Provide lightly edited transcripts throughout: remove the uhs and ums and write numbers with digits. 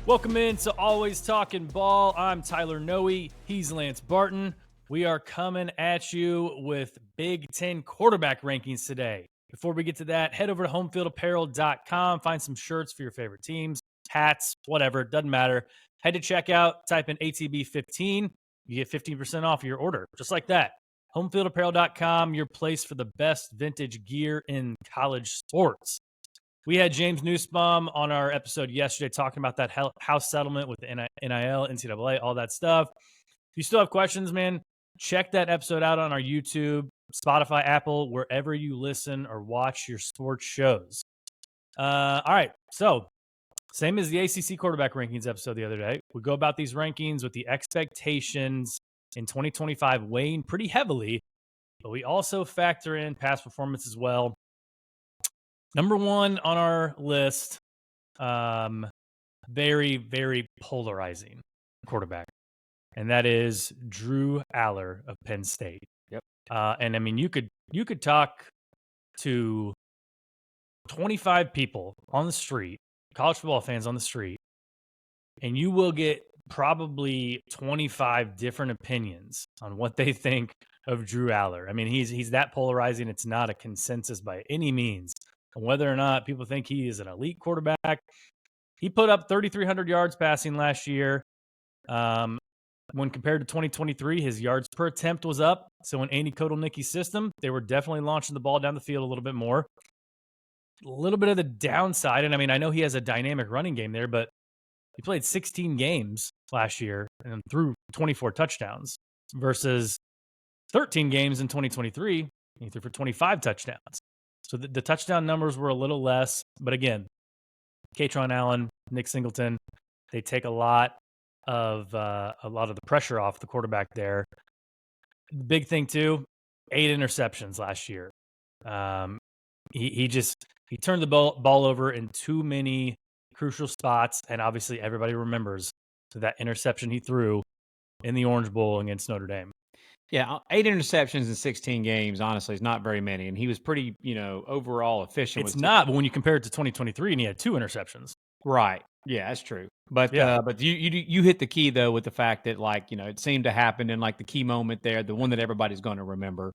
Welcome in to Always Talking Ball. I'm Tyler Noe. He's Lance Barton. We are coming at you with Big Ten quarterback rankings today. Before we get to that, head over to homefieldapparel.com. Find some shirts for your favorite teams, hats, whatever. Doesn't matter. Head to checkout, type in ATB15. You get 15% off your order, just like that. Homefieldapparel.com, your place for the best vintage gear in college sports. We had James Nussbaum on our episode yesterday talking about that house settlement with the NIL, NCAA, all that stuff. If you still have questions, man, check that episode out on our YouTube, Spotify, Apple, wherever you listen or watch your sports shows. All right, so same as the ACC quarterback rankings episode the other day. We go about these rankings with the expectations in 2025 weighing pretty heavily, but we also factor in past performance as well. Number one on our list, very, very polarizing quarterback, and that is Drew Allar of Penn State. Yep. And I mean, you could talk to 25 people on the street, college football fans on the street, and you will get probably 25 different opinions on what they think of Drew Allar. I mean, he's that polarizing. It's not a consensus by any means. And whether or not people think he is an elite quarterback, he put up 3,300 yards passing last year. When compared to 2023, his yards per attempt was up. So in Andy Kotelnicki's system, they were definitely launching the ball down the field a little bit more. A little bit of the downside, and I mean, I know he has a dynamic running game there, but he played 16 games last year and threw 24 touchdowns versus 13 games in 2023. And he threw for 25 touchdowns. So the touchdown numbers were a little less, but again, Katron Allen, Nick Singleton, they take a lot of the pressure off the quarterback there. The big thing too, 8 interceptions last year. He turned the ball over in too many crucial spots, and obviously everybody remembers that interception he threw in the Orange Bowl against Notre Dame. Yeah, 8 interceptions in 16 games, honestly, is not very many. And he was pretty, overall efficient. It's not, but when you compare it to 2023 and he had 2 interceptions. Right. Yeah, that's true. But you hit the key, though, with the fact that, it seemed to happen in, the key moment there, the one that everybody's going to remember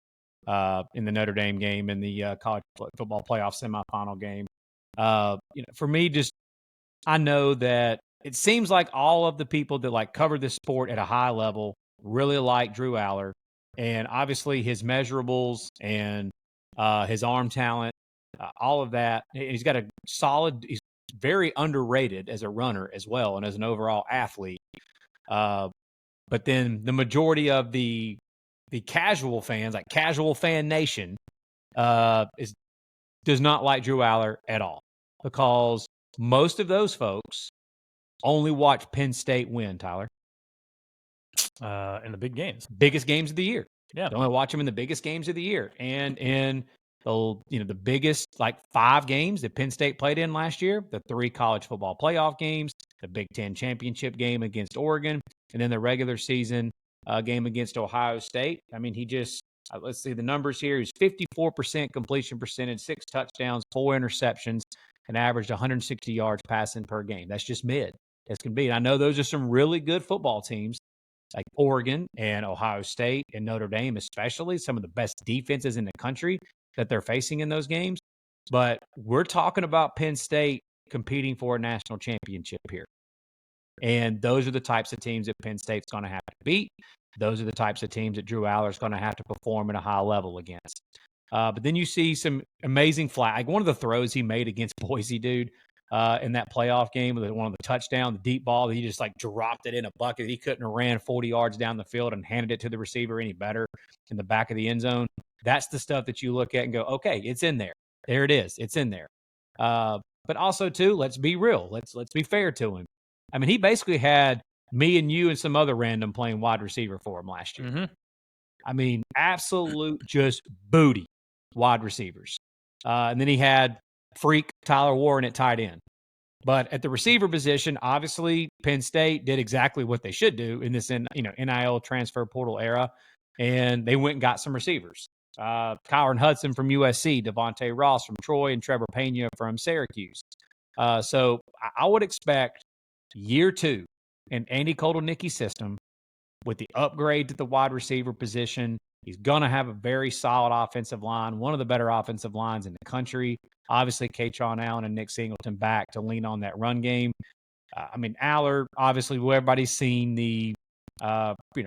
in the Notre Dame game and the college football playoff semifinal game. For me, I know that it seems like all of the people that, cover this sport at a high level really like Drew Allar. And obviously his measurables and his arm talent, all of that. He's got he's very underrated as a runner as well and as an overall athlete. But then the majority of the casual fans, like casual fan nation, does not like Drew Allar at all because most of those folks only watch Penn State win, Tyler. In the big games. Biggest games of the year. Yeah. They only watch them in the biggest games of the year. And in the biggest 5 games that Penn State played in last year, the 3 college football playoff games, the Big Ten championship game against Oregon, and then the regular season game against Ohio State. I mean, let's see the numbers here. He's 54% completion percentage, 6 touchdowns, 4 interceptions, and averaged 160 yards passing per game. That's just mid as can be. And I know those are some really good football teams, like Oregon and Ohio State and Notre Dame, especially some of the best defenses in the country that they're facing in those games. But we're talking about Penn State competing for a national championship here. And those are the types of teams that Penn State's going to have to beat. Those are the types of teams that Drew Allar is going to have to perform at a high level against. But then you see some amazing flag. One of the throws he made against Boise, dude, in that playoff game, with one of the touchdown, the deep ball, he just dropped it in a bucket. He couldn't have ran 40 yards down the field and handed it to the receiver any better in the back of the end zone. That's the stuff that you look at and go, okay, it's in there. There it is. It's in there. But also, too, let's be real. Let's be fair to him. I mean, he basically had me and you and some other random playing wide receiver for him last year. Mm-hmm. I mean, absolute just booty wide receivers. And then he had freak Tyler Warren at tight end. But at the receiver position, obviously, Penn State did exactly what they should do in this NIL transfer portal era, and they went and got some receivers. Kyron Hudson from USC, Devontae Ross from Troy, and Trevor Pena from Syracuse. So I would expect year 2 in Andy Kotelnicki's system with the upgrade to the wide receiver position. He's going to have a very solid offensive line, one of the better offensive lines in the country. Obviously, Katron Allen and Nick Singleton back to lean on that run game. Allar, obviously, everybody's seen the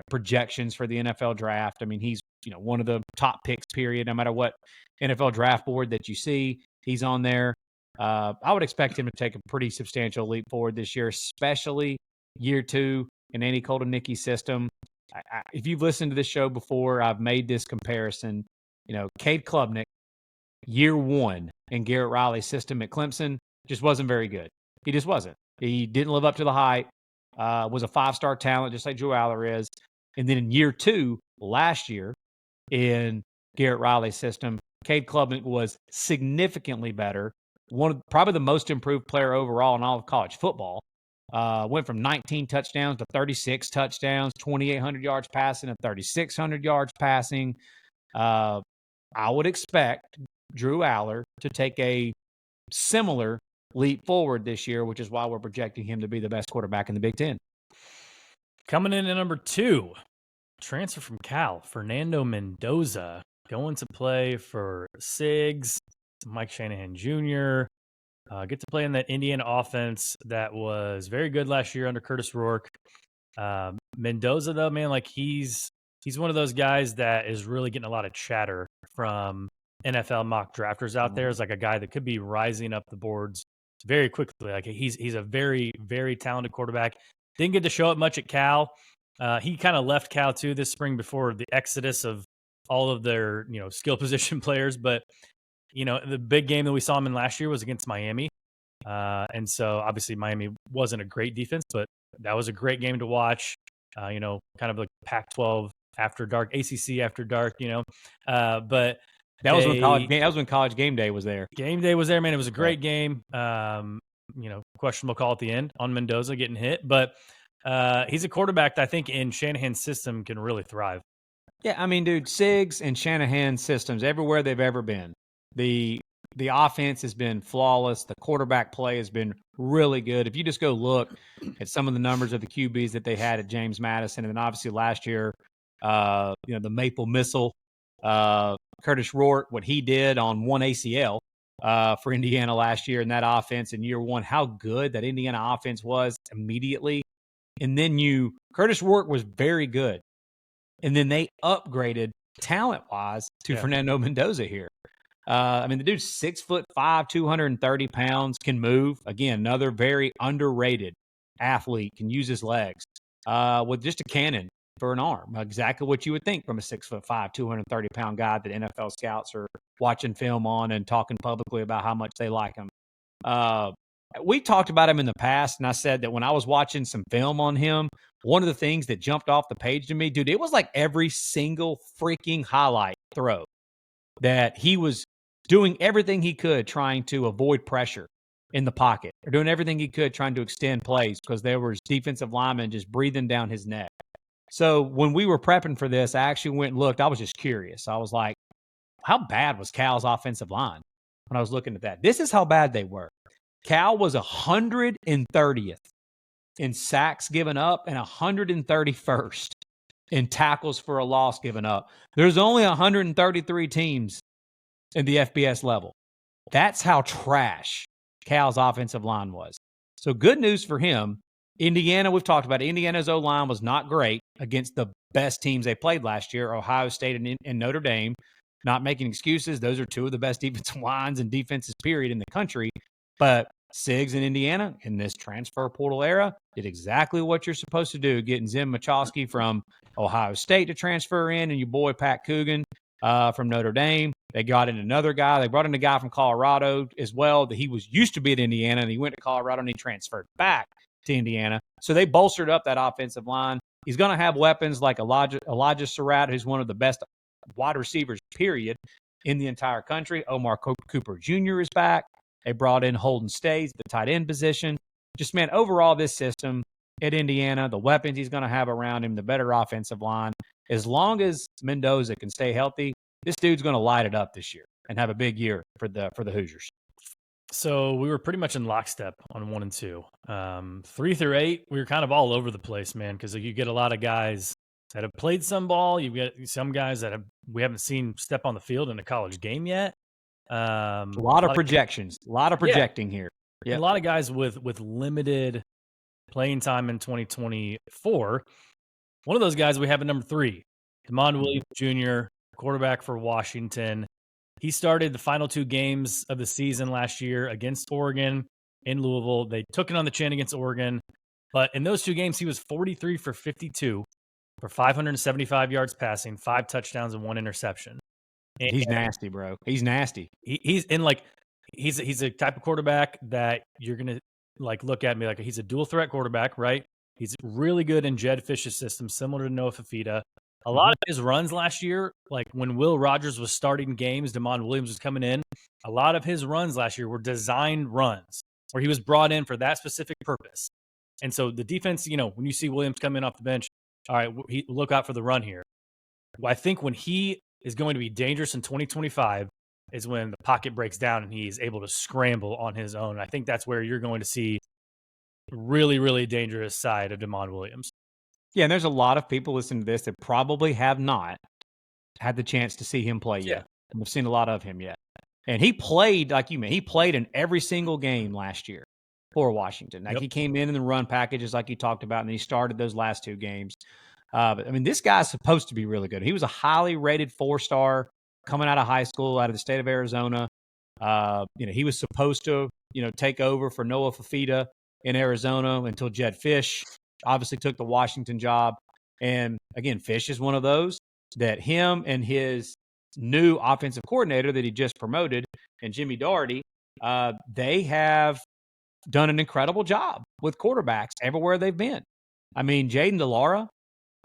projections for the NFL draft. I mean, he's one of the top picks, period, no matter what NFL draft board that you see. He's on there. I would expect him to take a pretty substantial leap forward this year, especially year 2 in Andy Kotelnicki's system. If you've listened to this show before, I've made this comparison. Cade Klubnik, year 1 in Garrett Riley's system at Clemson, just wasn't very good. He just wasn't. He didn't live up to the hype, was a 5-star talent, just like Drew Allar is. And then in year 2, last year, in Garrett Riley's system, Cade Klubnik was significantly better, probably the most improved player overall in all of college football. Went from 19 touchdowns to 36 touchdowns, 2,800 yards passing and 3,600 yards passing. I would expect Drew Allar to take a similar leap forward this year, which is why we're projecting him to be the best quarterback in the Big Ten. Coming in at number 2, transfer from Cal, Fernando Mendoza, going to play for Sigs, Mike Shanahan Jr., get to play in that Indiana offense that was very good last year under Curtis Rourke. Mendoza, though, man, like he's one of those guys that is really getting a lot of chatter from NFL mock drafters out there. Is like a guy that could be rising up the boards very quickly. Like he's a very, very talented quarterback. Didn't get to show up much at Cal. He kind of left Cal too this spring before the exodus of all of their skill position players. But the big game that we saw him in last year was against Miami. And so obviously Miami wasn't a great defense, but that was a great game to watch. Kind of like Pac-12 after dark, ACC after dark, but that was when College Game Day was there. Game Day was there, man. It was a great game. Questionable call at the end on Mendoza getting hit, but he's a quarterback that I think in Shanahan's system can really thrive. Yeah, I mean, dude, Sigs and Shanahan's systems everywhere they've ever been. The offense has been flawless. The quarterback play has been really good. If you just go look at some of the numbers of the QBs that they had at James Madison, and then obviously last year, the Maple Missile, Curtis Rourke, what he did on one ACL for Indiana last year in that offense in year 1, how good that Indiana offense was immediately. And then Curtis Rourke was very good. And then they upgraded talent-wise to Fernando Mendoza here. The dude's 6'5", 230 pounds, can move. Again, another very underrated athlete, can use his legs with just a cannon for an arm. Exactly what you would think from a 6'5", 230-pound guy that NFL scouts are watching film on and talking publicly about how much they like him. We talked about him in the past, and I said that when I was watching some film on him, one of the things that jumped off the page to me, dude, it was like every single freaking highlight throw that he was doing everything he could trying to avoid pressure in the pocket, or doing everything he could trying to extend plays because there was defensive linemen just breathing down his neck. So when we were prepping for this, I actually went and looked. I was just curious. I was like, how bad was Cal's offensive line when I was looking at that? This is how bad they were. Cal was 130th in sacks given up and 131st in tackles for a loss given up. There's only 133 teams in the FBS level. That's how trash Cal's offensive line was. So good news for him. Indiana, we've talked about it. Indiana's O-line was not great against the best teams they played last year, Ohio State and Notre Dame. Not making excuses. Those are two of the best defensive lines and defenses, period, in the country. But Sigs in Indiana in this transfer portal era did exactly what you're supposed to do, getting Zim Machowski from Ohio State to transfer in and your boy Pat Coogan from Notre Dame. They got in another guy. They brought in a guy from Colorado as well that he was used to be at Indiana, and he went to Colorado and he transferred back to Indiana. So they bolstered up that offensive line. He's going to have weapons like Elijah Surratt, who's one of the best wide receivers, period, in the entire country. Omar Cooper Jr. is back. They brought in Holden Stays, the tight end position. Just, man, overall, this system at Indiana, the weapons he's going to have around him, the better offensive line, as long as Mendoza can stay healthy, this dude's going to light it up this year and have a big year for the Hoosiers. So we were pretty much in lockstep on 1 and 2. 3 through 8, we were kind of all over the place, man, because you get a lot of guys that have played some ball. You get some guys that we haven't seen step on the field in a college game yet. A lot of projections, a lot of projecting here. Yeah, a lot of guys with limited playing time in 2024. One of those guys we have at number 3, Demond Williams Jr., quarterback for Washington. He started the final 2 games of the season last year against Oregon in Louisville. They took it on the chin against Oregon. But in those 2 games, he was 43 for 52 for 575 yards passing, 5 touchdowns, and 1 interception. And he's nasty, bro. He's nasty. He's a type of quarterback that you're going to look at me like he's a dual threat quarterback, right? He's really good in Jed Fish's system, similar to Noah Fafita. A lot of his runs last year, like when Will Rogers was starting games, Demond Williams was coming in. A lot of his runs last year were designed runs where he was brought in for that specific purpose. And so the defense, when you see Williams come in off the bench, all right, look out for the run here. Well, I think when he is going to be dangerous in 2025 is when the pocket breaks down and he's able to scramble on his own. I think that's where you're going to see really, really dangerous side of Demond Williams. Yeah, and there's a lot of people listening to this that probably have not had the chance to see him play yet. And we've seen a lot of him yet. And he played, like you mean, he played in every single game last year for Washington. He came in the run packages like you talked about, and he started those last 2 games. But, I mean, this guy's supposed to be really good. He was a highly rated 4-star coming out of high school, out of the state of Arizona. He was supposed to, take over for Noah Fafita in Arizona until Jed Fish obviously took the Washington job. And again, Fish is one of those that him and his new offensive coordinator that he just promoted, and Jimmy Doherty, they have done an incredible job with quarterbacks everywhere they've been. I mean, Jayden Allar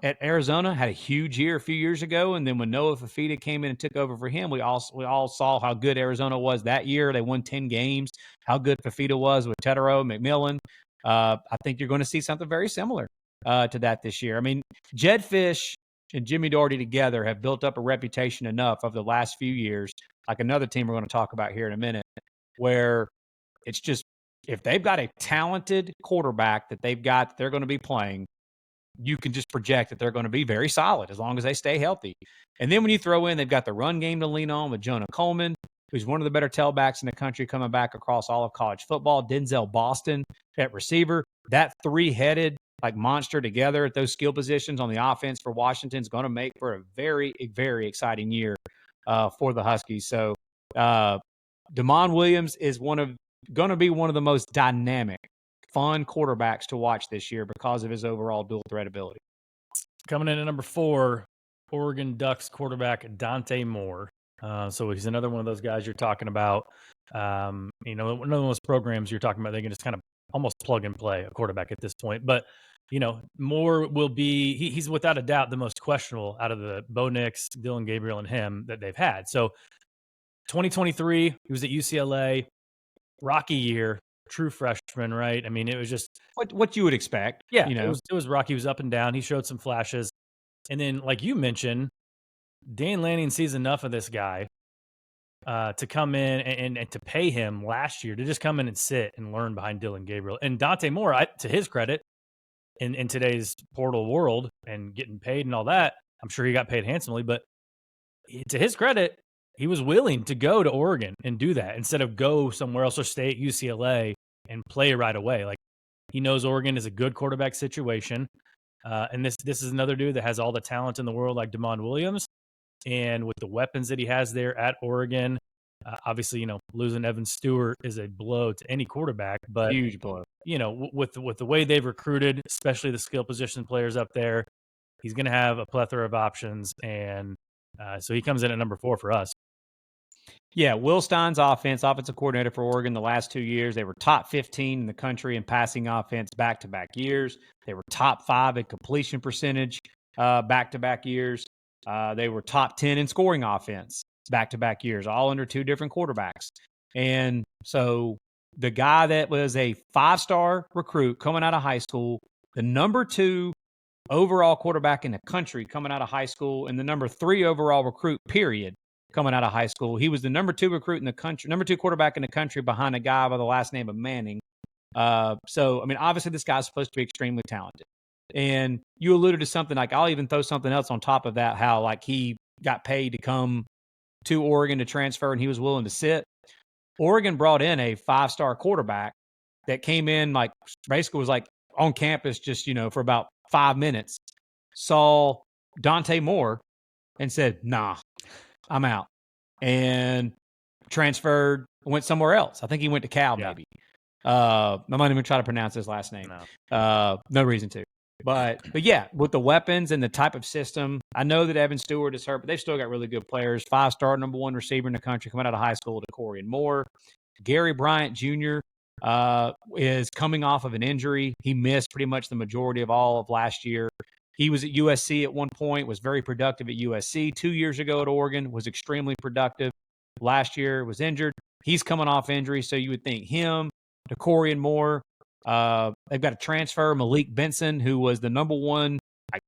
at Arizona had a huge year a few years ago, and then when Noah Fafita came in and took over for him, we all saw how good Arizona was that year. They won 10 games. How good Fafita was with Tetero, McMillan. I think you're going to see something very similar to that this year. I mean, Jed Fish and Jimmy Doherty together have built up a reputation enough over the last few years, like another team we're going to talk about here in a minute, where it's just if they've got a talented quarterback that they're going to be playing, you can just project that they're going to be very solid as long as they stay healthy. And then when you throw in, they've got the run game to lean on with Jonah Coleman, who's one of the better tailbacks in the country coming back across all of college football. Denzel Boston at receiver. That 3-headed monster together at those skill positions on the offense for Washington is going to make for a very, very exciting year for the Huskies. So Demond Williams is going to be one of the most dynamic, fun quarterbacks to watch this year because of his overall dual threat ability. Coming in at number 4, Oregon Ducks quarterback Dante Moore. So he's another one of those guys you're talking about. One of those programs you're talking about, they can just kind of almost plug and play a quarterback at this point. But, Moore will be, he's without a doubt the most questionable out of the Bo Nix, Dylan Gabriel, and him that they've had. So 2023, he was at UCLA, rocky year, true freshman, right? I mean, it was just what you would expect. Yeah, it was rocky. He was up and down. He showed some flashes. And then, like you mentioned, Dan Lanning sees enough of this guy to come in and to pay him last year to just come in and sit and learn behind Dylan Gabriel. And Dante Moore, to his credit, in today's portal world and getting paid and all that, I'm sure he got paid handsomely. But to his credit, he was willing to go to Oregon and do that instead of go somewhere else or stay at UCLA and play right away. He knows Oregon is a good quarterback situation. And this is another dude that has all the talent in the world like Demond Williams. And with the weapons that he has there at Oregon, obviously, losing Evan Stewart is a blow to any quarterback. But huge blow. With the way they've recruited, especially the skill position players up there, he's going to have a plethora of options. And so he comes in at number 4 for us. Yeah, Will Stein's offensive coordinator for Oregon the last 2 years. They were top 15 in the country in passing offense back-to-back years. They were top 5 in completion percentage back-to-back years. They were top 10 in scoring offense back-to-back years, all under 2 different quarterbacks. And so the guy that was a 5-star recruit coming out of high school, the number 2 overall quarterback in the country coming out of high school, and the number 3 overall recruit, period, coming out of high school. He was the number 2 recruit in the country, number 2 quarterback in the country behind a guy by the last name of Manning. So, I mean, obviously this guy's supposed to be extremely talented. And you alluded to something like, I'll even throw something else on top of that, how like he got paid to come to Oregon to transfer and he was willing to sit. Oregon brought in a 5-star quarterback that came in, like basically was like on campus just, for about 5 minutes, saw Dante Moore and said, nah, I'm out. And transferred, went somewhere else. I think he went to Cal, maybe. I'm not even trying to pronounce his last name. No reason to. But yeah, with the weapons and the type of system, I know that Evan Stewart is hurt, but they've still got really good players. 5-star number 1 receiver in the country coming out of high school, DeCorian Moore. Gary Bryant Jr. Is coming off of an injury. He missed pretty much the majority of all of last year. He was at USC at one point, was very productive at USC. 2 years ago at Oregon, was extremely productive. Last year was injured. He's coming off injury, so you would think him, DeCorian Moore. They've got a transfer, Malik Benson, who was the number 1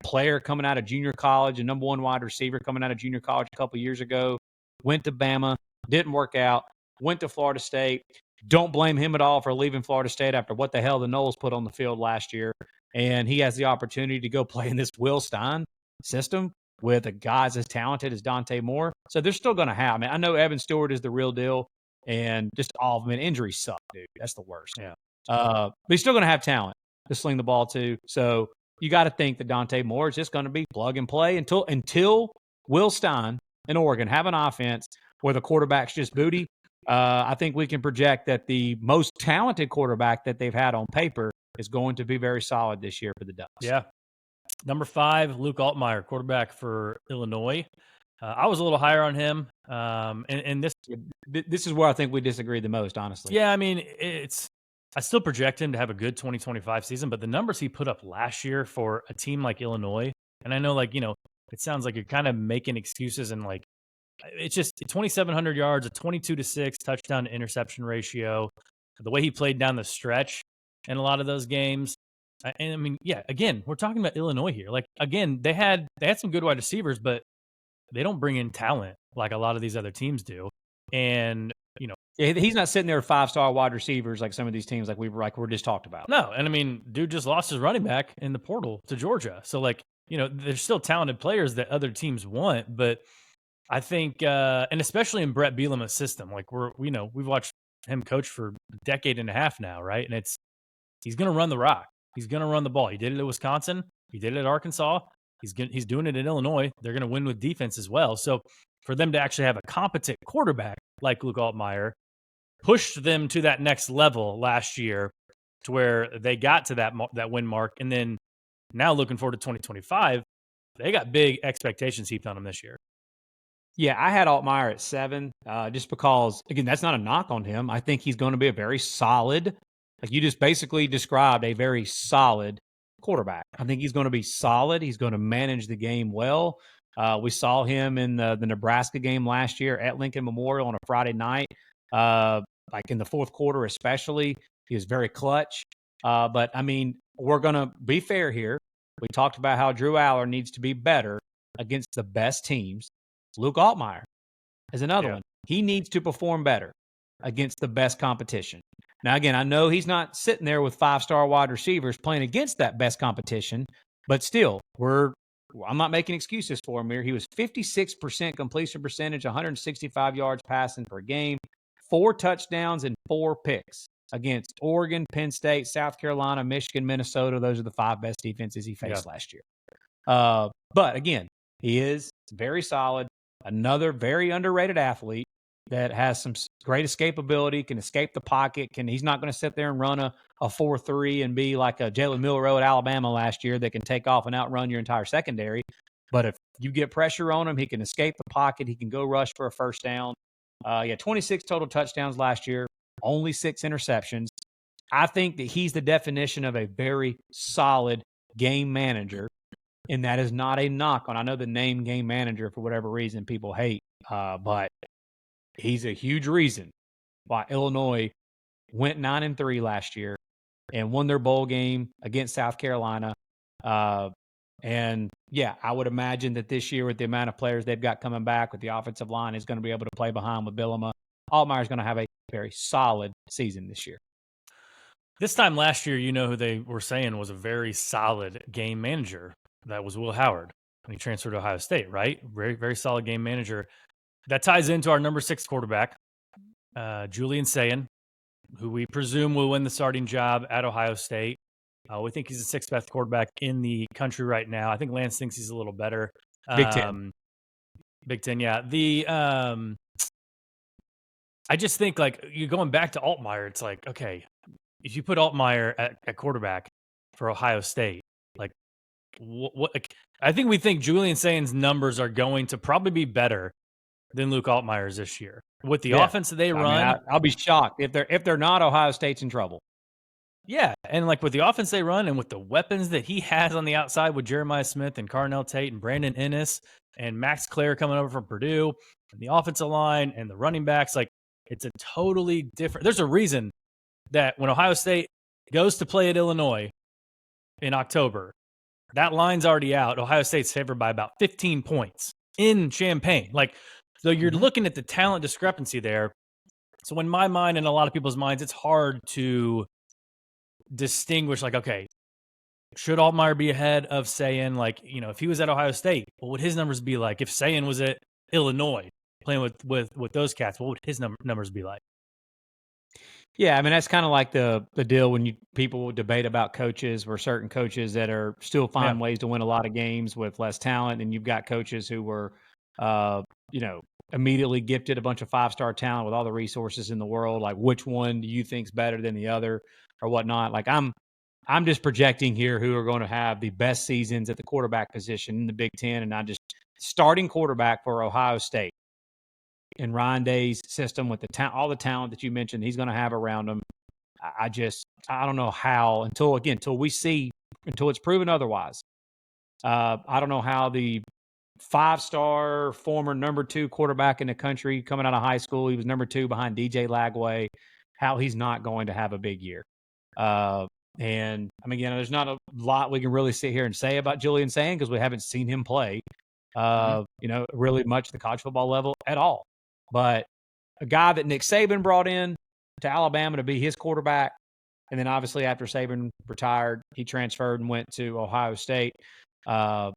player coming out of junior college, and number 1 wide receiver coming out of junior college a couple years ago. Went to Bama, didn't work out. Went to Florida State. Don't blame him at all for leaving Florida State after what the hell the Noles put on the field last year. And he has the opportunity to go play in this Will Stein system with a guys as talented as Dante Moore. So they're still going to have. I mean, I know Evan Stewart is the real deal, and just all of them. Injuries suck, dude. That's the worst. Yeah. But he's still going to have talent to sling the ball to. So you got to think that Dante Moore is just going to be plug and play until Will Stein and Oregon have an offense where the quarterback's just booty. I think we can project that the most talented quarterback that they've had on paper is going to be very solid this year for the Ducks. Yeah. Number 5, Luke Altmyer, quarterback for Illinois. I was a little higher on him. And this is where I think we disagree the most, honestly. Yeah, I mean, I still project him to have a good 2025 season, but the numbers he put up last year for a team like Illinois, and I know, it sounds like you're kind of making excuses, and it's just 2,700 yards, a 22-6 touchdown to interception ratio, the way he played down the stretch in a lot of those games. And I mean, yeah, again, we're talking about Illinois here. Again, they had some good wide receivers, but they don't bring in talent like a lot of these other teams do. And he's not sitting there with 5-star wide receivers like some of these teams we're just talked about. No, and I mean, dude just lost his running back in the portal to Georgia. So there's still talented players that other teams want, but I think, and especially in Brett Bielema's system, we've watched him coach for a decade and a half now, right? And he's going to run the rock. He's going to run the ball. He did it at Wisconsin. He did it at Arkansas. He's doing it in Illinois. They're going to win with defense as well. So for them to actually have a competent quarterback like Luke Altmyer pushed them to that next level last year, to where they got to that win mark. And then now looking forward to 2025, they got big expectations heaped on them this year. Yeah, I had Altmyer at 7, just because, again, that's not a knock on him. I think he's going to be a very solid, like you just basically described, a very solid quarterback. I think he's going to be solid. He's going to manage the game well. We saw him in the Nebraska game last year at Lincoln Memorial on a Friday night, in the fourth quarter especially. He was very clutch. But, I mean, we're going to be fair here. We talked about how Drew Allar needs to be better against the best teams. Luke Altmyer is another one. He needs to perform better against the best competition. Now, again, I know he's not sitting there with 5-star wide receivers playing against that best competition, but still, I'm not making excuses for him here. He was 56% completion percentage, 165 yards passing per game, 4 touchdowns and 4 picks against Oregon, Penn State, South Carolina, Michigan, Minnesota. Those are the 5 best defenses he faced last year. But again, he is very solid. Another very underrated athlete that has some great escapability, can escape the pocket. He's not going to sit there and run a 4-3 and be like a Jalen Milroe at Alabama last year that can take off and outrun your entire secondary. But if you get pressure on him, he can escape the pocket. He can go rush for a first down. 26 total touchdowns last year, only 6 interceptions. I think that he's the definition of a very solid game manager. And that is not a knock on. I know the name game manager, for whatever reason, people hate, but he's a huge reason why Illinois went 9-3 last year and won their bowl game against South Carolina. And yeah, I would imagine that this year, with the amount of players they've got coming back, with the offensive line is going to be able to play behind with Billima. Altmyer is going to have a very solid season this year. This time last year, you know who they were saying was a very solid game manager. That was Will Howard when he transferred to Ohio State, right? Very, very solid game manager. That ties into our number 6 quarterback, Julian Sayin, who we presume will win the starting job at Ohio State. We think he's the 6th best quarterback in the country right now. I think Lance thinks he's a little better. Big Ten. Big Ten, yeah. I just think, like, you're going back to Altmyer. It's like, okay, if you put Altmyer at quarterback for Ohio State, like, what like, I think we think Julian Sayin's numbers are going to probably be better than Luke Altmyer's this year. With the offense that they run, I'll be shocked if they're not. Ohio State's in trouble. Yeah, and like with the offense they run and with the weapons that he has on the outside with Jeremiah Smith and Carnell Tate and Brandon Ennis and Max Clare coming over from Purdue and the offensive line and the running backs, like, it's a totally different. There's a reason that when Ohio State goes to play at Illinois in October, that line's already out. Ohio State's favored by about 15 points in Champaign. Like, so you're looking at the talent discrepancy there. So in my mind and a lot of people's minds, it's hard to distinguish, like, okay, should Altmyer be ahead of Sayin? Like, you know, if he was at Ohio State, what would his numbers be like? If Sayin was at Illinois playing with those cats, what would his numbers be like? Yeah, I mean, that's kind of like the deal when people debate about coaches, where certain coaches that are still find ways to win a lot of games with less talent, and you've got coaches who were, immediately gifted a bunch of 5-star talent with all the resources in the world. Like, which one do you think's better than the other, or whatnot? Like, I'm just projecting here who are going to have the best seasons at the quarterback position in the Big Ten, and I just starting quarterback for Ohio State in Ryan Day's system with all the talent that you mentioned he's going to have around him. I don't know how until it's proven otherwise. I don't know how the 5-star former number 2 quarterback in the country coming out of high school, he was number 2 behind DJ Lagway, how he's not going to have a big year. And I mean, there's not a lot we can really sit here and say about Julian Sayin because we haven't seen him play, really much at the college football level at all. But a guy that Nick Saban brought in to Alabama to be his quarterback, and then obviously after Saban retired, he transferred and went to Ohio State. I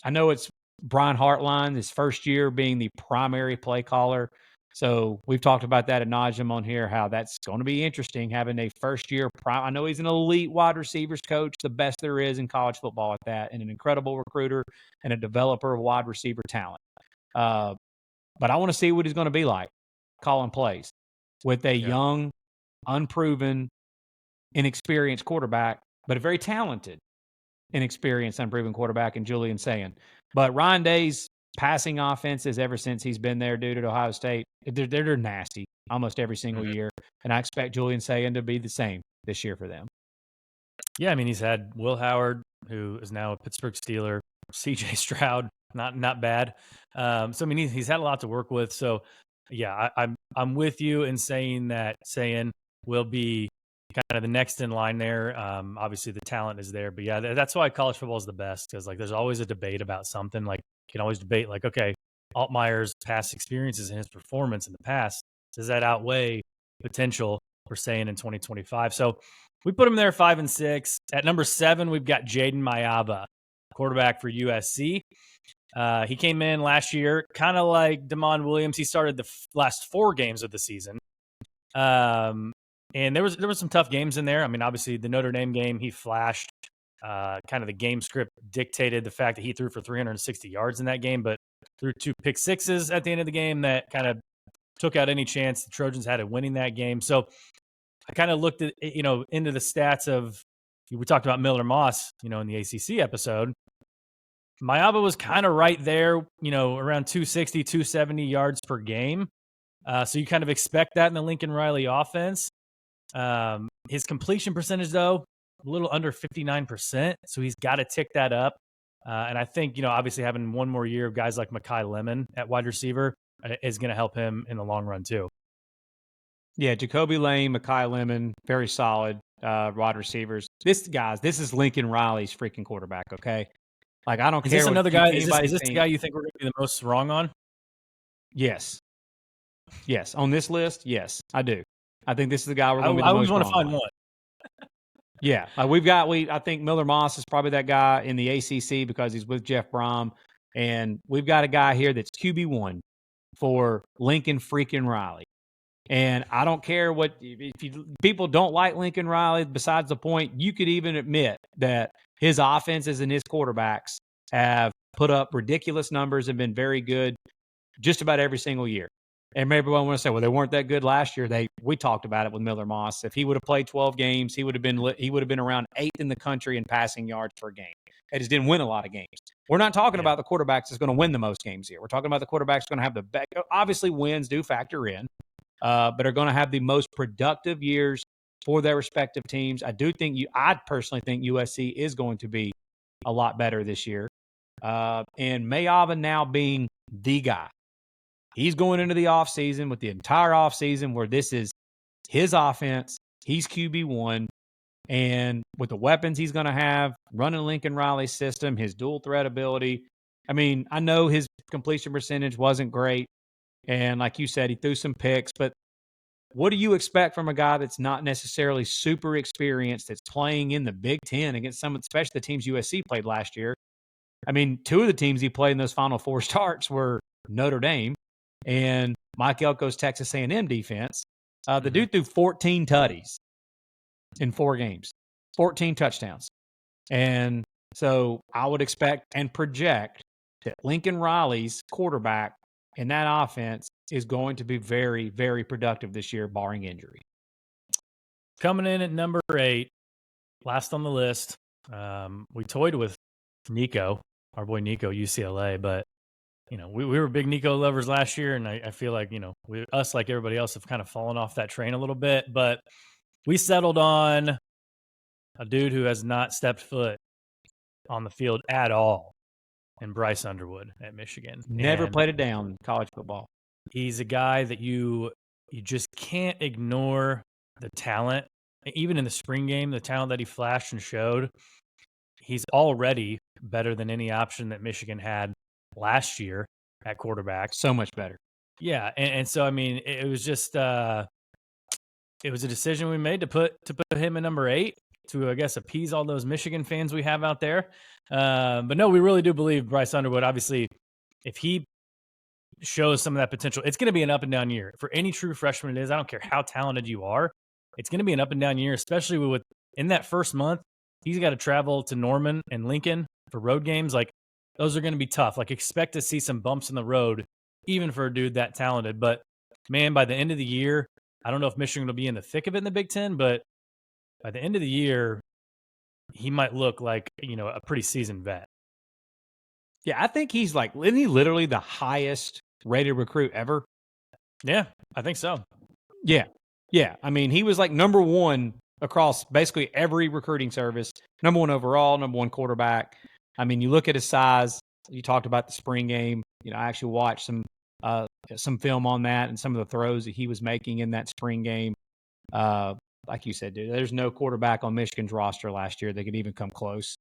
know it's Brian Hartline, his first year being the primary play caller. So we've talked about that ad nauseum on here, how that's going to be interesting having a first-year I know he's an elite wide receivers coach, the best there is in college football at that, and an incredible recruiter and a developer of wide receiver talent. But I want to see what he's going to be like calling plays with a young, unproven, inexperienced quarterback, but a very talented, inexperienced, unproven quarterback in Julian Sayin. But Ryan Day's passing offenses ever since he's been there, dude, at Ohio State, they're nasty almost every single year. And I expect Julian Sayin to be the same this year for them. Yeah, I mean, he's had Will Howard, who is now a Pittsburgh Steeler, CJ Stroud, not bad. So I mean, he's had a lot to work with. So yeah, I'm with you in saying that Sayin will be kind of the next in line there. Obviously the talent is there, but yeah, that's why college football is the best, because like there's always a debate about something. Like you can always debate, like, okay, Altmyer's past experiences and his performance in the past, does that outweigh potential for Sayin in 2025? So we put him there 5 and 6. At number 7, we've got Jayden Maiava, quarterback for USC. He came in last year, kind of like Damon Williams. He started the last 4 games of the season. And there was some tough games in there. I mean, obviously the Notre Dame game, he flashed. Kind of the game script dictated the fact that he threw for 360 yards in that game, but threw 2 pick sixes at the end of the game that kind of took out any chance the Trojans had of winning that game. So I kind of looked at, into the stats of, we talked about Miller Moss, in the ACC episode. Maiava was kind of right there, around 260, 270 yards per game. So you kind of expect that in the Lincoln Riley offense. His completion percentage, though, a little under 59%. So he's got to tick that up. And I think, obviously having one more year of guys like Mekhi Lemon at wide receiver is going to help him in the long run too. Yeah, Jacoby Lane, Mekhi Lemon, very solid. wide receivers. This is Lincoln Riley's freaking quarterback. Okay, like I don't Is care this what another guy? anybody Is this the thinks. guy you think we're going to be the most wrong on? Yes, on this list, yes, I do. I think this is the guy we're going to be I the always most want to wrong find on. one. Yeah, I think Miller Moss is probably that guy in the ACC because he's with Jeff Brom, and we've got a guy here that's QB1 for Lincoln freaking Riley. And I don't care what people don't like Lincoln Riley. Besides the point, you could even admit that his offenses and his quarterbacks have put up ridiculous numbers and been very good just about every single year. And maybe everyone want to say, well, they weren't that good last year. We talked about it with Miller Moss. If he would have played 12 games, he would have been around 8th in the country in passing yards per game. They just didn't win a lot of games. We're not talking about the quarterbacks that's going to win the most games here. We're talking about the quarterbacks going to have the best. Obviously, wins do factor in, but are going to have the most productive years for their respective teams. I personally think USC is going to be a lot better this year. And Maiava now being the guy. He's going into the offseason with the entire offseason where this is his offense. He's QB1. And with the weapons he's going to have, running Lincoln Riley's system, his dual threat ability. I mean, I know his completion percentage wasn't great. And like you said, he threw some picks. But what do you expect from a guy that's not necessarily super experienced, that's playing in the Big Ten against some, especially the teams USC played last year? I mean, 2 of the teams he played in those final 4 starts were Notre Dame and Mike Elko's Texas A&M defense. The dude threw 14 tutties in 4 games, 14 touchdowns. And so I would expect and project that Lincoln Riley's quarterback in that offense is going to be very, very productive this year, barring injury. Coming in at number 8, last on the list, we toyed with Nico, our boy Nico, UCLA, but we were big Nico lovers last year, and I feel like, us, like everybody else, have kind of fallen off that train a little bit. But we settled on a dude who has not stepped foot on the field at all, and Bryce Underwood at Michigan. Never played it down in college football. He's a guy that you just can't ignore the talent. Even in the spring game, the talent that he flashed and showed, he's already better than any option that Michigan had last year at quarterback. So much better. Yeah, and so I mean, it was just it was a decision we made to put him in number 8 to, I guess, appease all those Michigan fans we have out there. But no, we really do believe Bryce Underwood. Obviously, if he shows some of that potential, it's going to be an up and down year for any true freshman. It is. I don't care how talented you are. It's going to be an up and down year, especially with in that first month. He's got to travel to Norman and Lincoln for road games. Like, those are going to be tough. Like, expect to see some bumps in the road, even for a dude that talented. But man, by the end of the year, I don't know if Michigan will be in the thick of it in the Big Ten, but by the end of the year, he might look like, a pretty seasoned vet. Yeah, I think he's isn't he literally the highest rated recruit ever? Yeah, I think so. Yeah. I mean, he was number 1 across basically every recruiting service. Number 1 overall, number 1 quarterback. I mean, you look at his size. You talked about the spring game. I actually watched some film on that and some of the throws that he was making in that spring game. Like you said, dude, there's no quarterback on Michigan's roster last year that could even come close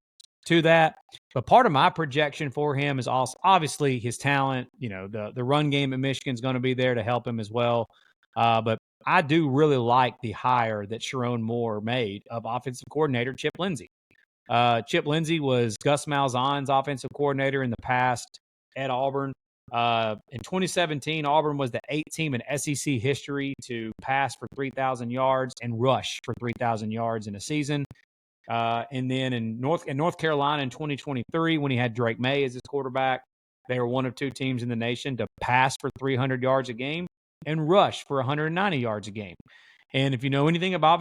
to that. But part of my projection for him is also obviously his talent. The run game at Michigan's going to be there to help him as well. But I do really like the hire that Sharon Moore made of offensive coordinator Chip Lindsey. Chip Lindsey was Gus Malzahn's offensive coordinator in the past at Auburn. In 2017, Auburn was the 8th team in SEC history to pass for 3,000 yards and rush for 3,000 yards in a season. And then in North Carolina in 2023, when he had Drake May as his quarterback, they were one of 2 teams in the nation to pass for 300 yards a game and rush for 190 yards a game. And if you know anything about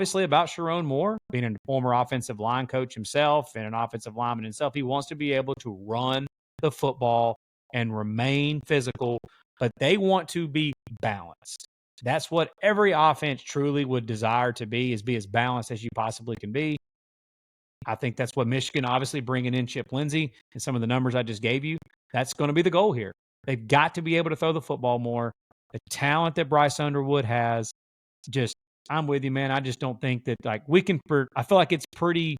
Sharon Moore, being a former offensive line coach himself and an offensive lineman himself, he wants to be able to run the football and remain physical, but they want to be balanced. That's what every offense truly would desire to be, is be as balanced as you possibly can be. I think that's what Michigan, obviously bringing in Chip Lindsey and some of the numbers I just gave you, that's going to be the goal here. They've got to be able to throw the football more. The talent that Bryce Underwood has, just I'm with you, man. I just don't think that like we can. I feel like it's pretty.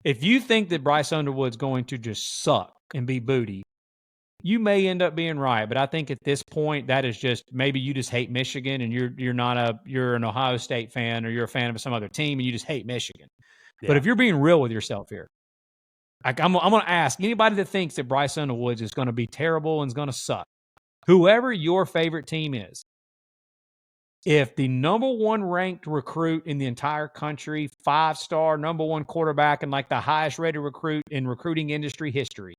If you think that Bryce Underwood's going to just suck and be booty, you may end up being right. But I think at this point, that is just maybe you just hate Michigan and you're an Ohio State fan or you're a fan of some other team and you just hate Michigan. Yeah. But if you're being real with yourself here, I'm going to ask anybody that thinks that Bryce Underwood is going to be terrible and is going to suck, whoever your favorite team is, if the number one ranked recruit in the entire country, 5-star, number one quarterback, and like the highest rated recruit in recruiting industry history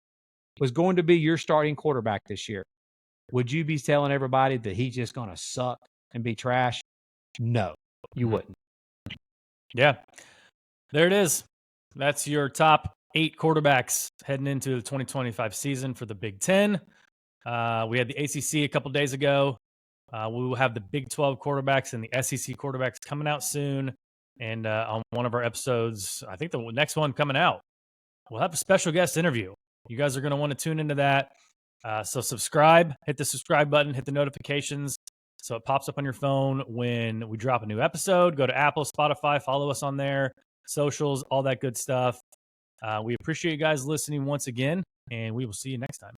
was going to be your starting quarterback this year, would you be telling everybody that he's just going to suck and be trash? No, you wouldn't. Yeah. There it is. That's your top 8 quarterbacks heading into the 2025 season for the Big Ten. We had the ACC a couple days ago. We will have the Big 12 quarterbacks and the SEC quarterbacks coming out soon. And on one of our episodes, I think the next one coming out, we'll have a special guest interview. You guys are going to want to tune into that. So subscribe, hit the subscribe button, hit the notifications so it pops up on your phone when we drop a new episode. Go to Apple, Spotify, follow us on there, socials, all that good stuff. We appreciate you guys listening once again, and we will see you next time.